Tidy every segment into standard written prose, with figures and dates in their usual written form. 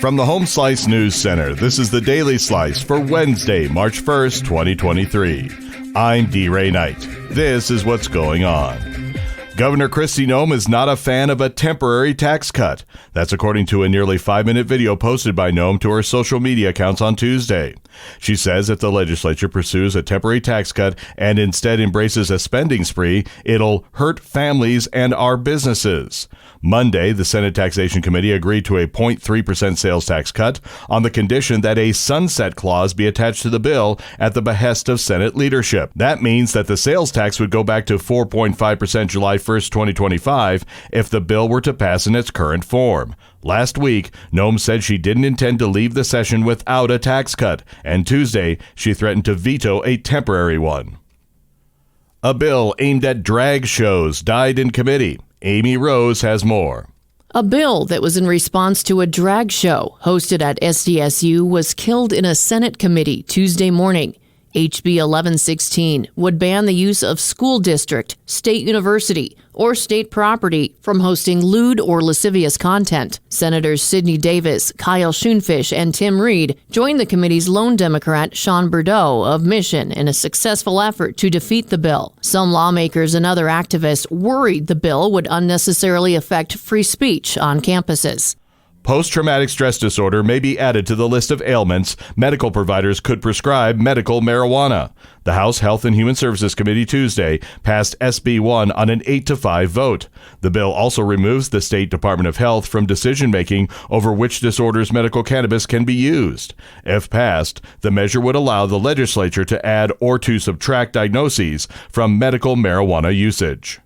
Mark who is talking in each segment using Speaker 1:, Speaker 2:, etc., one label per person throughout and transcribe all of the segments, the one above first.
Speaker 1: From the Home Slice News Center, this is the Daily Slice for Wednesday, March 1st, 2023. I'm D. Ray Knight. This is what's going on. Governor Kristi Noem is not a fan of a temporary tax cut. That's according to a nearly 5-minute video posted by Noem to her social media accounts on Tuesday. She says if the legislature pursues a temporary tax cut and instead embraces a spending spree, it'll hurt families and our businesses. Monday, the Senate Taxation Committee agreed to a 0.3% sales tax cut on the condition that a sunset clause be attached to the bill at the behest of Senate leadership. That means that the sales tax would go back to 4.5% July 1st, 2025 if the bill were to pass in its current form. Last week, Noem said she didn't intend to leave the session without a tax cut, and Tuesday, she threatened to veto a temporary one. A bill aimed at drag shows died in committee. Amy Rose has more.
Speaker 2: A bill that was in response to a drag show hosted at SDSU was killed in a Senate committee Tuesday morning. HB 1116 would ban the use of school district, state university, or state property from hosting lewd or lascivious content. Senators Sidney Davis, Kyle Schoenfish, and Tim Reed joined the committee's lone Democrat Sean Bordeaux of Mission in a successful effort to defeat the bill. Some lawmakers and other activists worried the bill would unnecessarily affect free speech on campuses.
Speaker 1: Post-traumatic stress disorder may be added to the list of ailments medical providers could prescribe medical marijuana. The House Health and Human Services Committee Tuesday passed SB 1 on an 8-5 vote. The bill also removes the State Department of Health from decision-making over which disorders medical cannabis can be used. If passed, the measure would allow the legislature to add or to subtract diagnoses from medical marijuana usage.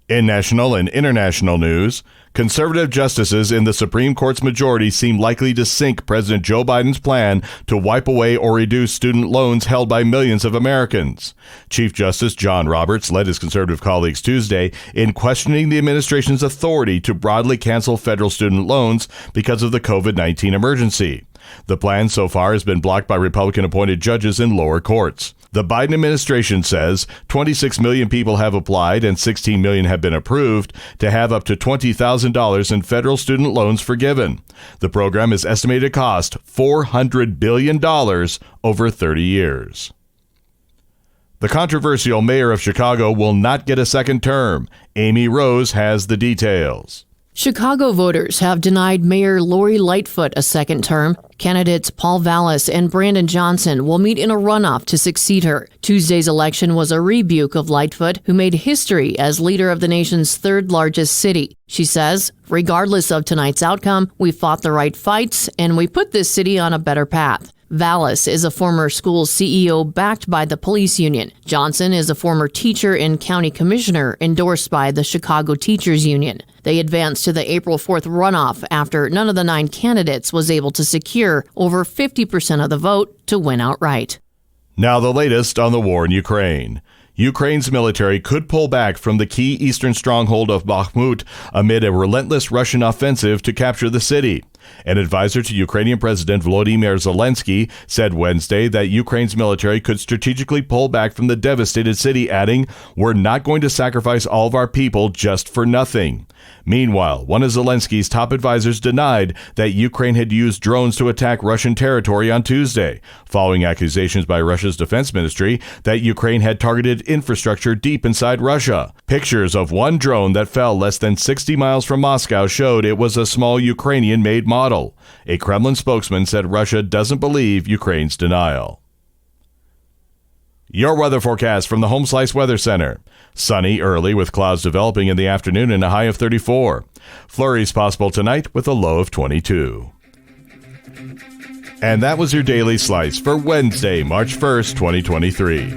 Speaker 1: In national and international news, conservative justices in the Supreme Court's majority seem likely to sink President Joe Biden's plan to wipe away or reduce student loans held by millions of Americans. Chief Justice John Roberts led his conservative colleagues Tuesday in questioning the administration's authority to broadly cancel federal student loans because of the COVID-19 emergency. The plan so far has been blocked by Republican-appointed judges in lower courts. The Biden administration says 26 million people have applied and 16 million have been approved to have up to $20,000 in federal student loans forgiven. The program is estimated to cost $400 billion over 30 years. The controversial mayor of Chicago will not get a second term. Amy Rose has the details.
Speaker 2: Chicago voters have denied Mayor Lori Lightfoot a second term. Candidates Paul Vallis and Brandon Johnson will meet in a runoff to succeed her. Tuesday's election was a rebuke of Lightfoot, who made history as leader of the nation's third largest city. She says, regardless of tonight's outcome, we fought the right fights and we put this city on a better path. Vallis is a former school CEO backed by the police union. Johnson is a former teacher and county commissioner endorsed by the Chicago Teachers Union. They advanced to the April 4th runoff after none of the 9 candidates was able to secure over 50% of the vote to win outright.
Speaker 1: Now the latest on the war in Ukraine. Ukraine's military could pull back from the key eastern stronghold of Bakhmut amid a relentless Russian offensive to capture the city. An advisor to Ukrainian President Volodymyr Zelensky said Wednesday that Ukraine's military could strategically pull back from the devastated city, adding, "We're not going to sacrifice all of our people just for nothing." Meanwhile, one of Zelensky's top advisors denied that Ukraine had used drones to attack Russian territory on Tuesday, following accusations by Russia's defense ministry that Ukraine had targeted infrastructure deep inside Russia. Pictures of one drone that fell less than 60 miles from Moscow showed it was a small Ukrainian-made model. A Kremlin spokesman said Russia doesn't believe Ukraine's denial. Your weather forecast from the Home Slice Weather Center. Sunny early with clouds developing in the afternoon and a high of 34. Flurries possible tonight with a low of 22. And that was your Daily Slice for Wednesday, March 1st, 2023.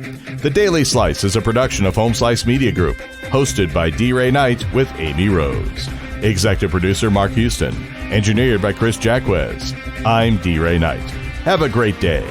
Speaker 1: The Daily Slice is a production of Home Slice Media Group, hosted by D. Ray Knight with Amy Rose. Executive producer Mark Houston. Engineered by Chris Jacquez. I'm D. Ray Knight. Have a great day.